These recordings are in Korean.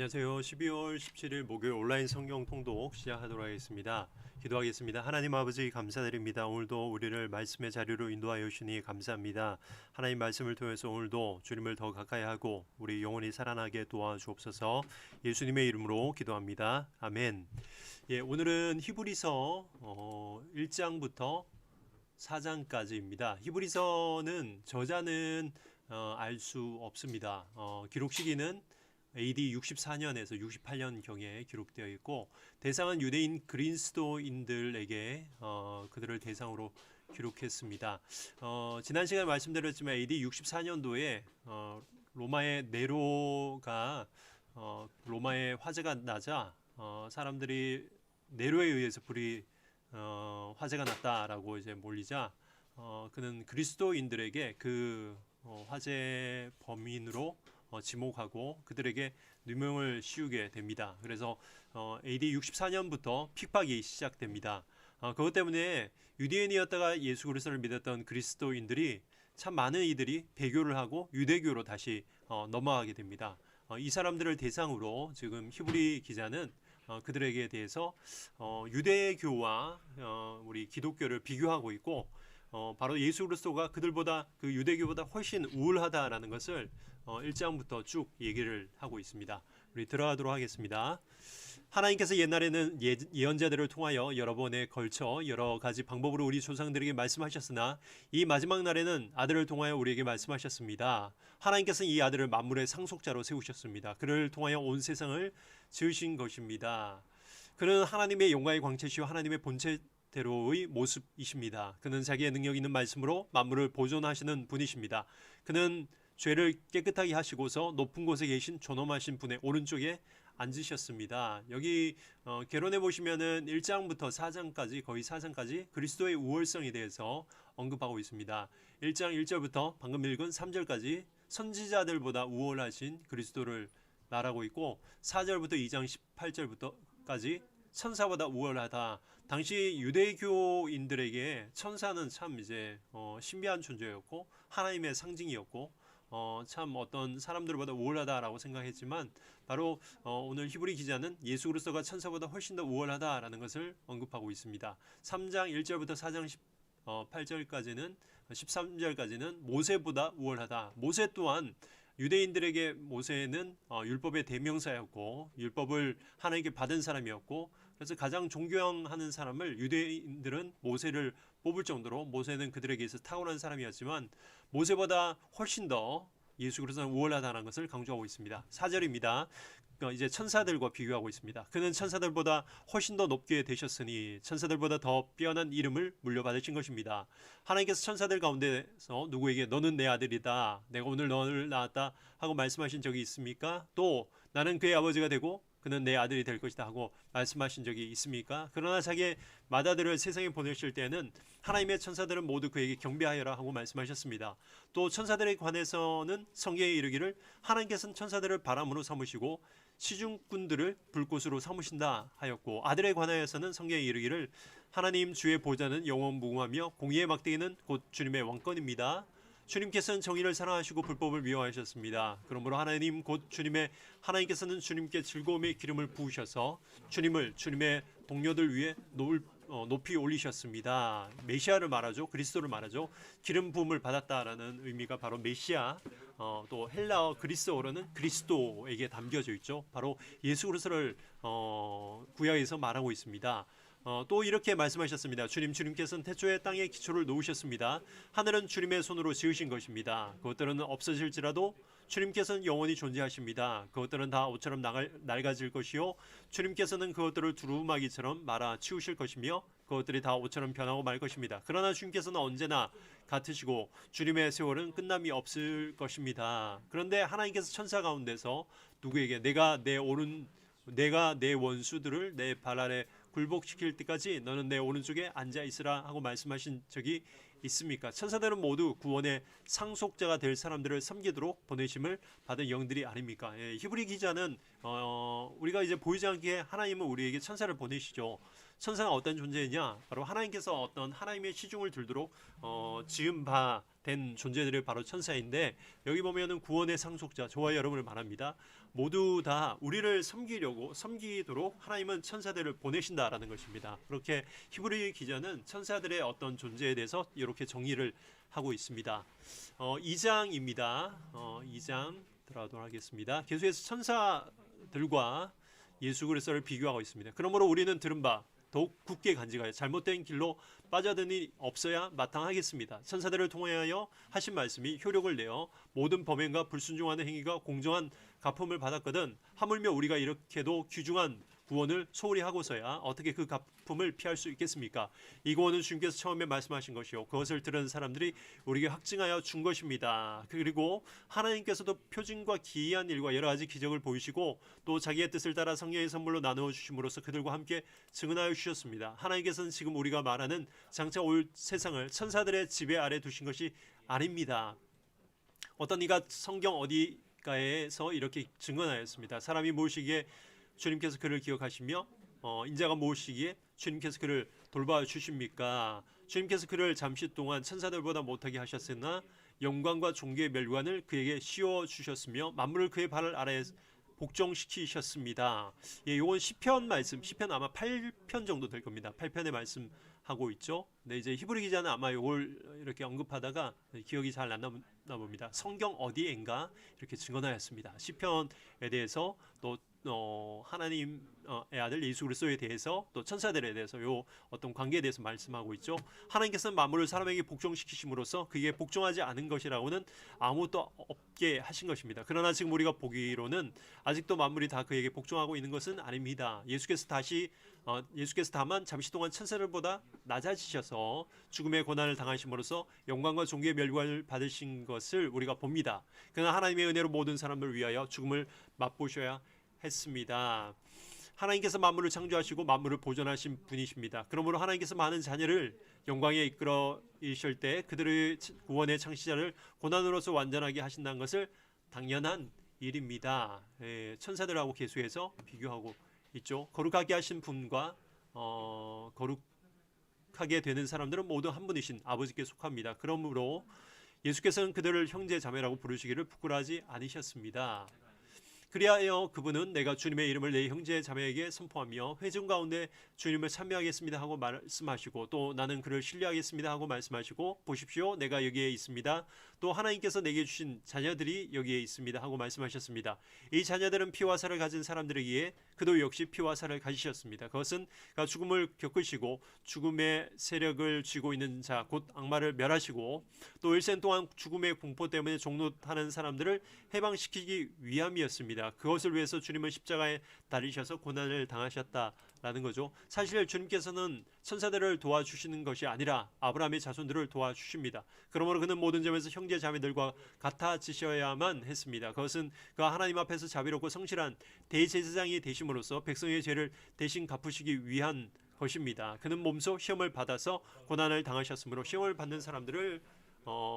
안녕하세요. 12월 17일 목요일 온라인 성경 통독 시작하도록 하겠습니다. 기도하겠습니다. 하나님 아버지 감사드립니다. 오늘도 우리를 말씀의 자리로 인도하여 주시니 감사합니다. 하나님 말씀을 통해서 오늘도 주님을 더 가까이 하고 우리 영혼이 살아나게 도와주옵소서. 예수님의 이름으로 기도합니다. 아멘. 오늘은 히브리서 1장부터 4장까지입니다. 히브리서는 저자는 알 수 없습니다. 기록 시기는 AD 64년에서 68년경에 기록되어 있고 대상은 유대인 그리스도인들에게 그들을 대상으로 기록했습니다. 지난 시간에 말씀드렸지만 AD 64년도에 로마의 네로가 로마의 화재가 나자 사람들이 네로에 의해서 불이 화재가 났다라고 이제 몰리자 그는 그리스도인들에게 그 화재 범인으로 지목하고 그들에게 누명을 씌우게 됩니다. 그래서 AD 64년부터 핍박이 시작됩니다. 그것 때문에 유대인이었다가 예수 그리스도를 믿었던 그리스도인들이 참 많은 이들이 배교를 하고 유대교로 다시 넘어가게 됩니다. 이 사람들을 대상으로 지금 히브리 기자는 그들에게 대해서 유대교와 우리 기독교를 비교하고 있고 바로 예수 그리스도가 그들보다 그 유대교보다 훨씬 우월하다라는 것을 1장부터 쭉 얘기를 하고 있습니다. 우리 들어가도록 하겠습니다. 하나님께서 옛날에는 예언자들을 통하여 여러 번에 걸쳐 여러 가지 방법으로 우리 조상들에게 말씀하셨으나 이 마지막 날에는 아들을 통하여 우리에게 말씀하셨습니다. 하나님께서는 이 아들을 만물의 상속자로 세우셨습니다. 그를 통하여 온 세상을 지으신 것입니다. 그는 하나님의 영광의 광채시요 하나님의 본체대로의 모습이십니다. 그는 자기의 능력 있는 말씀으로 만물을 보존하시는 분이십니다. 그는 죄를 깨끗하게 하시고서 높은 곳에 계신 존엄하신 분의 오른쪽에 앉으셨습니다. 여기 개론해 보시면은 1장부터 4장까지 거의 4장까지 그리스도의 우월성에 대해서 언급하고 있습니다. 1장 1절부터 방금 읽은 3절까지 선지자들보다 우월하신 그리스도를 말하고 있고 4절부터 2장 18절부터까지 천사보다 우월하다. 당시 유대교인들에게 천사는 참 이제 신비한 존재였고 하나님의 상징이었고 참 어떤 사람들보다 우월하다라고 생각했지만 바로 오늘 히브리 기자는 예수 그리스도가 천사보다 훨씬 더 우월하다라는 것을 언급하고 있습니다. 3장 1절부터 4장 8절까지는 13절까지는 모세보다 우월하다. 모세 또한 유대인들에게 모세는 율법의 대명사였고 율법을 하나님께 받은 사람이었고 그래서 가장 존경하는 사람을 유대인들은 모세를 뽑을 정도로 모세는 그들에게 있어서 탁월한 사람이었지만 모세보다 훨씬 더 예수 그리스도는 우월하다는 것을 강조하고 있습니다. 4절입니다. 이제 천사들과 비교하고 있습니다. 그는 천사들보다 훨씬 더 높게 되셨으니 천사들보다 더 뛰어난 이름을 물려받으신 것입니다. 하나님께서 천사들 가운데서 누구에게 너는 내 아들이다. 내가 오늘 너를 낳았다 하고 말씀하신 적이 있습니까? 또 나는 그의 아버지가 되고 그는 내 아들이 될 것이다 하고 말씀하신 적이 있습니까? 그러나 자기의 맏아들을 세상에 보내실 때는 하나님의 천사들은 모두 그에게 경배하여라 하고 말씀하셨습니다. 또 천사들에 관해서는 성경에 이르기를 하나님께서는 천사들을 바람으로 삼으시고 시중꾼들을 불꽃으로 삼으신다 하였고 아들에 관하여서는 성경에 이르기를 하나님 주의 보좌는 영원무궁하며 공의의 막대기는 곧 주님의 왕권입니다. 주님께서는 정의를 사랑하시고 불법을 미워하셨습니다. 그러므로 하나님 곧 하나님께서는 주님께 즐거움의 기름을 부으셔서 주님의 동료들 위에 높이 올리셨습니다. 메시아를 말하죠. 그리스도를 말하죠. 기름 부음을 받았다라는 의미가 바로 메시아, 또 헬라어 그리스어로는 그리스도에게 담겨져 있죠. 바로 예수 그리스도를 구약에서 말하고 있습니다. 또 이렇게 말씀하셨습니다. 주님께서는 태초에 땅에 기초를 놓으셨습니다. 하늘은 주님의 손으로 지으신 것입니다. 그것들은 없어질지라도 주님께서는 영원히 존재하십니다. 그것들은 다 옷처럼 낡아질 것이요 주님께서는 그것들을 두루마기처럼 말아 치우실 것이며 그것들이 다 옷처럼 변하고 말 것입니다. 그러나 주님께서는 언제나 같으시고 주님의 세월은 끝남이 없을 것입니다. 그런데 하나님께서 천사 가운데서 누구에게 내가 내 원수들을 내 발 아래 굴복시킬 때까지 너는 내 오른쪽에 앉아 있으라 하고 말씀하신 적이 있습니까? 천사들은 모두 구원의 상속자가 될 사람들을 섬기도록 보내심을 받은 영들이 아닙니까? 히브리 기자는 우리가 이제 보이지 않게 하나님은 우리에게 천사를 보내시죠. 천사가 어떤 존재냐? 바로 하나님께서 어떤 하나님의 시중을 들도록 지은 바 된 존재들이 바로 천사인데, 여기 보면은 구원의 상속자, 저와 여러분을 말합니다. 모두 다 우리를 섬기도록 하나님은 천사들을 보내신다라는 것입니다. 그렇게 히브리 기자는 천사들의 어떤 존재에 대해서 이렇게 정의를 하고 있습니다. 2장입니다. 2장 들어가도록 하겠습니다. 계속해서 천사들과 예수 그리스도를 비교하고 있습니다. 그러므로 우리는 들은 바 더욱 굳게 간직하여 잘못된 길로 빠져드니 없어야 마땅하겠습니다. 천사들을 통하여 하신 말씀이 효력을 내어 모든 범행과 불순종하는 행위가 공정한 갚음을 받았거든 하물며 우리가 이렇게도 귀중한 구원을 소홀히 하고서야 어떻게 그 갚음을 피할 수 있겠습니까? 이 구원은 주님께서 처음에 말씀하신 것이요 그것을 들은 사람들이 우리에게 확증하여 준 것입니다. 그리고 하나님께서도 표징과 기이한 일과 여러 가지 기적을 보이시고 또 자기의 뜻을 따라 성령의 선물로 나누어 주심으로써 그들과 함께 증언하여 주셨습니다. 하나님께서는 지금 우리가 말하는 장차 올 세상을 천사들의 지배 아래 두신 것이 아닙니다. 어떤 이가 성경 어디가에서 이렇게 증언하였습니다. 사람이 모시기에 주님께서 그를 기억하시며 인자가 모시기에 주님께서 그를 돌봐 주십니까? 주님께서 그를 잠시 동안 천사들보다 못하게 하셨으나 영광과 존귀의 멸관을 그에게 씌워 주셨으며 만물을 그의 발 아래에 복종시키셨습니다. 예, 이건 시편 말씀, 시편 아마 8편 정도 될 겁니다. 8편의 말씀하고 있죠. 네, 이제 히브리 기자는 아마 이걸 이렇게 언급하다가 기억이 잘 안 나나 봅니다. 성경 어디엔가 이렇게 증언하였습니다. 시편에 대해서 또 하나님의 아들 예수 그리스도에 대해서 또 천사들에 대해서 요 어떤 관계에 대해서 말씀하고 있죠. 하나님께서는 만물을 사람에게 복종시키심으로써 그게 복종하지 않은 것이라고는 아무것도 없게 하신 것입니다. 그러나 지금 우리가 보기로는 아직도 만물이 다 그에게 복종하고 있는 것은 아닙니다. 예수께서 다만 잠시 동안 천사들보다 낮아지셔서 죽음의 고난을 당하심으로써 영광과 존귀의 멸관을 받으신 것을 우리가 봅니다. 그러나 하나님의 은혜로 모든 사람을 위하여 죽음을 맛보셔야 했습니다. 하나님께서 만물을 창조하시고 만물을 보존하신 분이십니다. 그러므로 하나님께서 많은 자녀를 영광에 이끌어 이실 때 그들의 구원의 창시자를 고난으로서 완전하게 하신다는 것을 당연한 일입니다. 천사들하고 계수해서 비교하고 있죠. 거룩하게 하신 분과 거룩하게 되는 사람들은 모두 한 분이신 아버지께 속합니다. 그러므로 예수께서는 그들을 형제 자매라고 부르시기를 부끄러워하지 않으셨습니다. 그리하여 그분은 내가 주님의 이름을 내 형제 자매에게 선포하며 회중 가운데 주님을 찬미하겠습니다 하고 말씀하시고 또 나는 그를 신뢰하겠습니다 하고 말씀하시고 보십시오 내가 여기에 있습니다. 또 하나님께서 내게 주신 자녀들이 여기에 있습니다 하고 말씀하셨습니다. 이 자녀들은 피와 살을 가진 사람들이기에 그도 역시 피와 살을 가지셨습니다. 그것은 죽음을 겪으시고 죽음의 세력을 쥐고 있는 자 곧 악마를 멸하시고 또 일생 동안 죽음의 공포 때문에 종노하는 사람들을 해방시키기 위함이었습니다. 그것을 위해서 주님은 십자가에 달리셔서 고난을 당하셨다라는 거죠. 사실 주님께서는 천사들을 도와주시는 것이 아니라 아브라함의 자손들을 도와주십니다. 그러므로 그는 모든 점에서 형제 자매들과 같아지셔야만 했습니다. 그것은 그가 하나님 앞에서 자비롭고 성실한 대제사장이 되심으로써 백성의 죄를 대신 갚으시기 위한 것입니다. 그는 몸소 시험을 받아서 고난을 당하셨으므로 시험을 받는 사람들을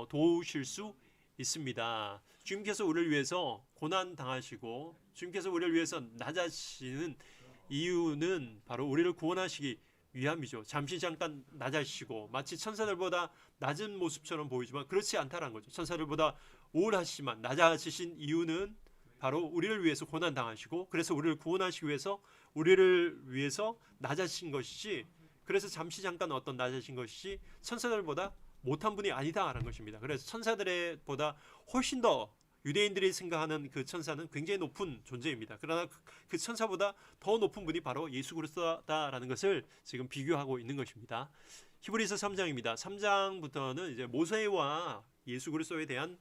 도우실 수 있습니다. 주님께서 우리를 위해서 고난 당하시고 주님께서 우리를 위해서 낮아지는 이유는 바로 우리를 구원하시기 위함이죠. 잠시 잠깐 낮아지시고 마치 천사들보다 낮은 모습처럼 보이지만 그렇지 않다는 거죠. 천사들보다 우월하시지만 낮아지신 이유는 바로 우리를 위해서 고난 당하시고 그래서 우리를 구원하시기 위해서 우리를 위해서 낮아지신 것이지 그래서 잠시 잠깐 어떤 낮아진 것이지 천사들보다 못한 분이 아니다라는 것입니다. 그래서 천사들보다 훨씬 더 유대인들이 생각하는 그 천사는 굉장히 높은 존재입니다. 그러나 그 천사보다 더 높은 분이 바로 예수 그리스도다라는 것을 지금 비교하고 있는 것입니다. 히브리서 3장입니다. 3장부터는 이제 모세와 예수 그리스도에 대한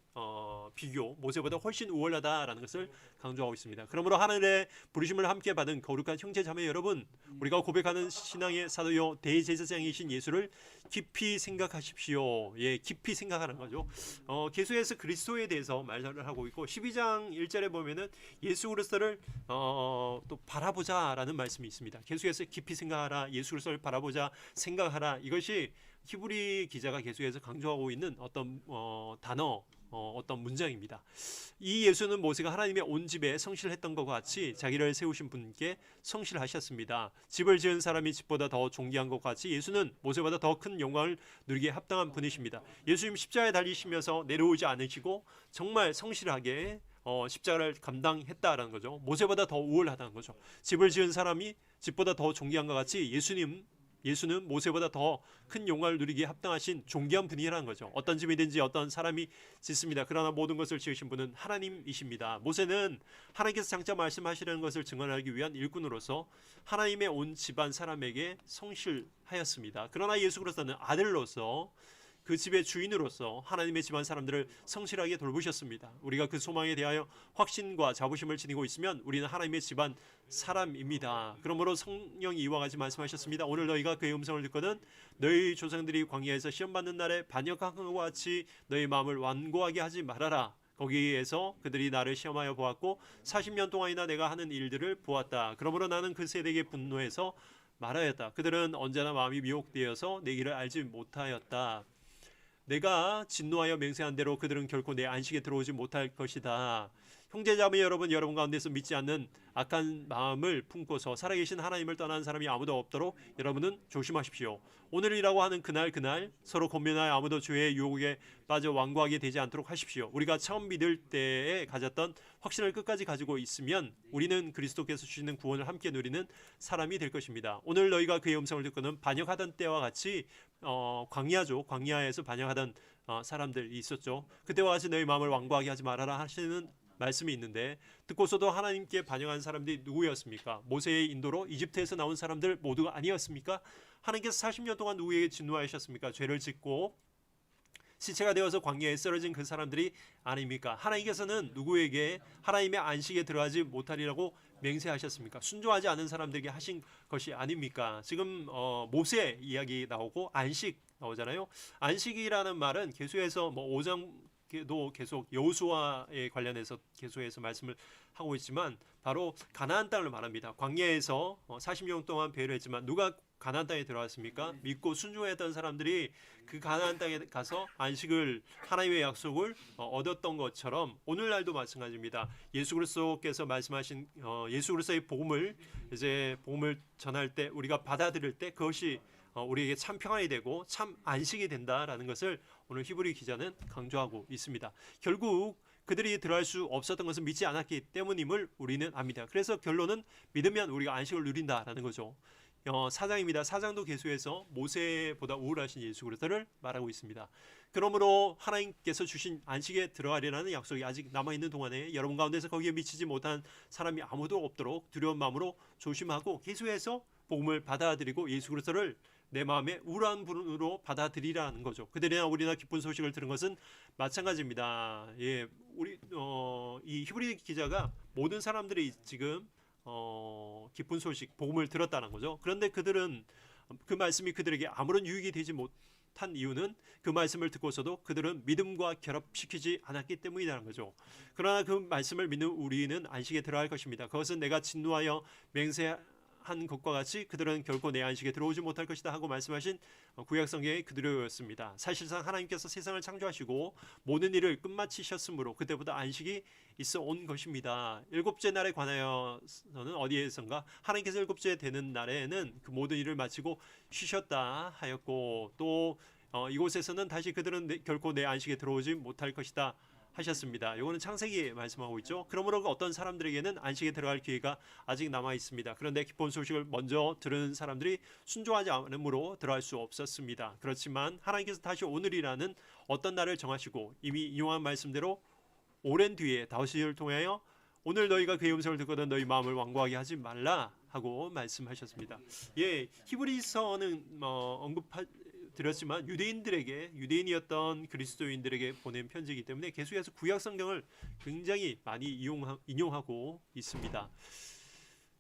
비교, 모세보다 훨씬 우월하다라는 것을 강조하고 있습니다. 그러므로 하늘의 부르심을 함께 받은 거룩한 형제 자매 여러분, 우리가 고백하는 신앙의 사도요 대제사장이신 예수를 깊이 생각하십시오. 예, 깊이 생각하는 거죠. 계속해서 그리스도에 대해서 말을 하고 있고 12장 1절에 보면은 예수 그리스도를 또 바라보자라는 말씀이 있습니다. 계속해서 깊이 생각하라, 예수 그리스도를 바라보자, 생각하라. 이것이 히브리 기자가 계속해서 강조하고 있는 어떤 단어 어떤 문장입니다. 이 예수는 모세가 하나님의 온 집에 성실했던 것과 같이 자기를 세우신 분께 성실하셨습니다. 집을 지은 사람이 집보다 더 존귀한 것과 같이 예수는 모세보다 더 큰 영광을 누리기에 합당한 분이십니다. 예수님 십자가에 달리시면서 내려오지 않으시고 정말 성실하게 십자가를 감당했다라는 거죠. 모세보다 더 우월하다는 거죠. 집을 지은 사람이 집보다 더 존귀한 것 같이 예수는 모세보다 더 큰 영광을 누리기에 합당하신 존귀한 분이라는 거죠. 어떤 집이든지 어떤 사람이 짓습니다. 그러나 모든 것을 지으신 분은 하나님이십니다. 모세는 하나님께서 장차 말씀하시려는 것을 증언하기 위한 일꾼으로서 하나님의 온 집안 사람에게 성실하였습니다. 그러나 예수 그리스도는 아들로서 그 집의 주인으로서 하나님의 집안 사람들을 성실하게 돌보셨습니다. 우리가 그 소망에 대하여 확신과 자부심을 지니고 있으면 우리는 하나님의 집안 사람입니다. 그러므로 성령이 이와 같이 말씀하셨습니다. 오늘 너희가 그의 음성을 듣거든 너희 조상들이 광야에서 시험받는 날에 반역한 것과 같이 너희 마음을 완고하게 하지 말아라. 거기에서 그들이 나를 시험하여 보았고 40년 동안이나 내가 하는 일들을 보았다. 그러므로 나는 그 세대에게 분노해서 말하였다. 그들은 언제나 마음이 미혹되어서 내 길을 알지 못하였다. 내가 진노하여 맹세한 대로 그들은 결코 내 안식에 들어오지 못할 것이다. 형제자매 여러분, 여러분 가운데서 믿지 않는 악한 마음을 품고서 살아계신 하나님을 떠난 사람이 아무도 없도록 여러분은 조심하십시오. 오늘이라고 하는 그날 서로 권면하여 아무도 죄의 유혹에 빠져 완고하게 되지 않도록 하십시오. 우리가 처음 믿을 때에 가졌던 확신을 끝까지 가지고 있으면 우리는 그리스도께서 주시는 구원을 함께 누리는 사람이 될 것입니다. 오늘 너희가 그의 음성을 듣고는 반역하던 때와 같이 광야에서 반역하던 사람들이 있었죠. 그때와 같이 너희 마음을 완고하게 하지 말아라 하시는 말씀이 있는데 듣고서도 하나님께 반역한 사람들이 누구였습니까? 모세의 인도로 이집트에서 나온 사람들 모두가 아니었습니까? 하나님께서 40년 동안 누구에게 진노하셨습니까? 죄를 짓고 시체가 되어서 광야에 쓰러진 그 사람들이 아닙니까? 하나님께서는 누구에게 하나님의 안식에 들어가지 못하리라고 맹세하셨습니까? 순종하지 않은 사람들에게 하신 것이 아닙니까? 지금 모세 이야기 나오고 안식 나오잖아요. 안식이라는 말은 계속해서 5장도 계속 여호수아에 관련해서 계속해서 말씀을 하고 있지만 바로 가나안 땅을 말합니다. 광야에서 40년 동안 배회를 했지만 누가 가나안 땅에 들어왔습니까? 믿고 순종했던 사람들이 그 가나안 땅에 가서 안식을 하나님의 약속을 얻었던 것처럼 오늘날도 마찬가지입니다. 예수 그리스도께서 말씀하신 예수 그리스도의 복음을 전할 때 우리가 받아들일 때 그것이 우리에게 참 평안이 되고 참 안식이 된다라는 것을 오늘 히브리 기자는 강조하고 있습니다. 결국 그들이 들어갈 수 없었던 것은 믿지 않았기 때문임을 우리는 압니다. 그래서 결론은 믿으면 우리가 안식을 누린다라는 거죠. 4장입니다. 4장도 계속해서 모세보다 우월하신 예수 그리스도를 말하고 있습니다. 그러므로 하나님께서 주신 안식에 들어가리라는 약속이 아직 남아있는 동안에 여러분 가운데서 거기에 미치지 못한 사람이 아무도 없도록 두려운 마음으로 조심하고 계속해서 복음을 받아들이고 예수 그리스도를 내 마음에 우울한 분으로 받아들이라는 거죠. 그들이나 우리나 기쁜 소식을 들은 것은 마찬가지입니다. 이 히브리 기자가 모든 사람들이 지금 기쁜 소식, 복음을 들었다는 거죠. 그런데 그들은 그 말씀이 그들에게 아무런 유익이 되지 못한 이유는 그 말씀을 듣고서도 그들은 믿음과 결합시키지 않았기 때문이라는 거죠. 그러나 그 말씀을 믿는 우리는 안식에 들어갈 것입니다. 그것은 내가 진노하여 맹세한 것과 같이 그들은 결코 내 안식에 들어오지 못할 것이다 하고 말씀하신 구약성경의 그대로였습니다. 사실상 하나님께서 세상을 창조하시고 모든 일을 끝마치셨으므로 그때보다 안식이 있어 온 것입니다. 일곱째 날에 관하여서는 어디에선가 하나님께서 일곱째 되는 날에는 그 모든 일을 마치고 쉬셨다 하였고 또 이곳에서는 다시 그들은 결코 내 안식에 들어오지 못할 것이다 하셨습니다. 이거는 창세기에 말씀하고 있죠. 그러므로 어떤 사람들에게는 안식에 들어갈 기회가 아직 남아 있습니다. 그런데 기쁜 소식을 먼저 들은 사람들이 순종하지 않으므로 들어갈 수 없었습니다. 그렇지만 하나님께서 다시 오늘이라는 어떤 날을 정하시고 이미 인용한 말씀대로 오랜 뒤에 다윗을 통하여 오늘 너희가 그의 음성을 듣거든 너희 마음을 완고하게 하지 말라 하고 말씀하셨습니다. 히브리서는 드렸지만 유대인이었던 그리스도인들에게 보낸 편지이기 때문에 계속해서 구약 성경을 굉장히 많이 인용하고 있습니다.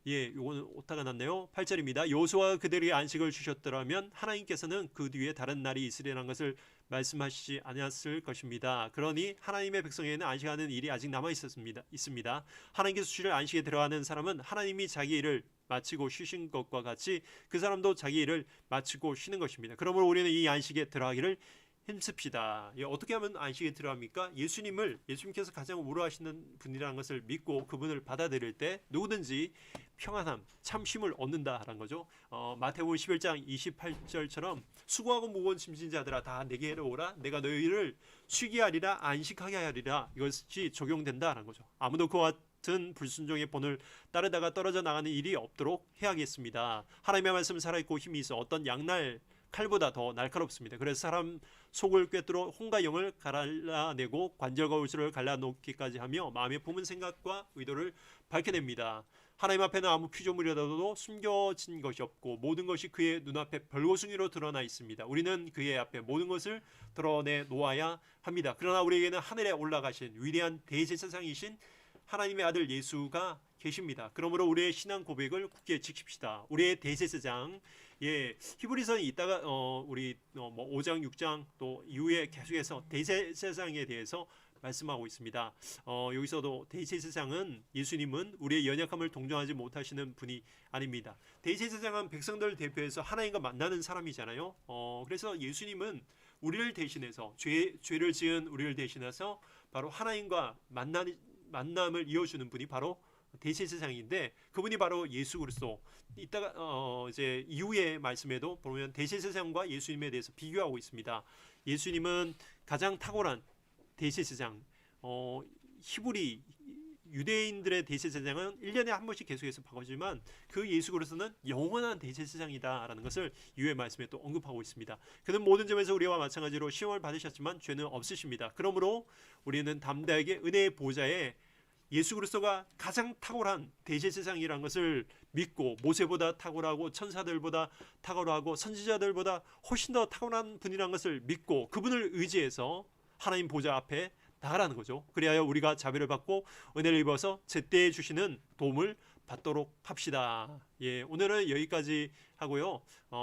요거는 오타가 났네요. 8절입니다. 여호수아가 그들에게 안식을 주셨더라면 하나님께서는 그 뒤에 다른 날이 있으리라는 것을 말씀하시지 않았을 것입니다. 그러니 하나님의 백성에게는 안식하는 일이 아직 남아 있습니다. 하나님께서 주실 안식에 들어가는 사람은 하나님이 자기 일을 마치고 쉬신 것과 같이 그 사람도 자기 일을 마치고 쉬는 것입니다. 그러므로 우리는 이 안식에 들어가기를 힘씁시다. 예, 어떻게 하면 안식에 들어갑니까? 예수님께서 가장 우러하시는 분이라는 것을 믿고 그분을 받아들일 때 누구든지 평안함, 참 쉼을 얻는다라는 거죠. 마태복음 11장 28절처럼 수고하고 무거운 짐진 자들아 다 내게로 오라. 내가 너희를 쉬게 하리라, 안식하게 하리라. 이것이 적용된다라는 거죠. 아무도 그와 같은 불순종의 본을 따르다가 떨어져 나가는 일이 없도록 해야겠습니다. 하나님의 말씀은 살아있고 힘이 있어 어떤 양날 칼보다 더 날카롭습니다. 그래서 사람 속을 꿰뚫어 혼과 영을 갈라내고 관절과 울수를 갈라놓기까지 하며 마음의 품은 생각과 의도를 밝혀냅니다. 하나님 앞에는 아무 피조물이라도 숨겨진 것이 없고 모든 것이 그의 눈앞에 별고숭이로 드러나 있습니다. 우리는 그의 앞에 모든 것을 드러내 놓아야 합니다. 그러나 우리에게는 하늘에 올라가신 위대한 대제사장이신 하나님의 아들 예수가 계십니다. 그러므로 우리의 신앙 고백을 굳게 지킵시다. 우리의 대제사장, 히브리서는 이따가 우리 5장, 6장 또 이후에 계속해서 대제사장에 대해서 말씀하고 있습니다. 여기서도 대제사장은 예수님은 우리의 연약함을 동정하지 못하시는 분이 아닙니다. 대제사장은 백성들을 대표해서 하나님과 만나는 사람이잖아요. 그래서 예수님은 우리를 대신해서 죄를 지은 우리를 대신해서 바로 하나님과 만남을 이어주는 분이 바로 대제사장인데 그분이 바로 예수 그리스도. 이따가 이제 이후의 말씀에도 보면 대제사장과 예수님에 대해서 비교하고 있습니다. 예수님은 가장 탁월한 대제사장. 히브리 유대인들의 대제사장은 1년에 한 번씩 계속해서 바꿔지만 그 예수 그리스도는 영원한 대제사장이다라는 것을 이후의 말씀에 또 언급하고 있습니다. 그는 모든 점에서 우리와 마찬가지로 시험을 받으셨지만 죄는 없으십니다. 그러므로 우리는 담대하게 은혜의 보좌에 예수 그리스도가 가장 탁월한 대제사장이라는 것을 믿고 모세보다 탁월하고 천사들보다 탁월하고 선지자들보다 훨씬 더 탁월한 분이라는 것을 믿고 그분을 의지해서 하나님 보좌 앞에 나가라는 거죠. 그리하여 우리가 자비를 받고 은혜를 입어서 제때에 주시는 도움을 받도록 합시다. 오늘은 여기까지 하고요.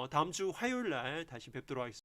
다음 주 화요일 날 다시 뵙도록 하겠습니다.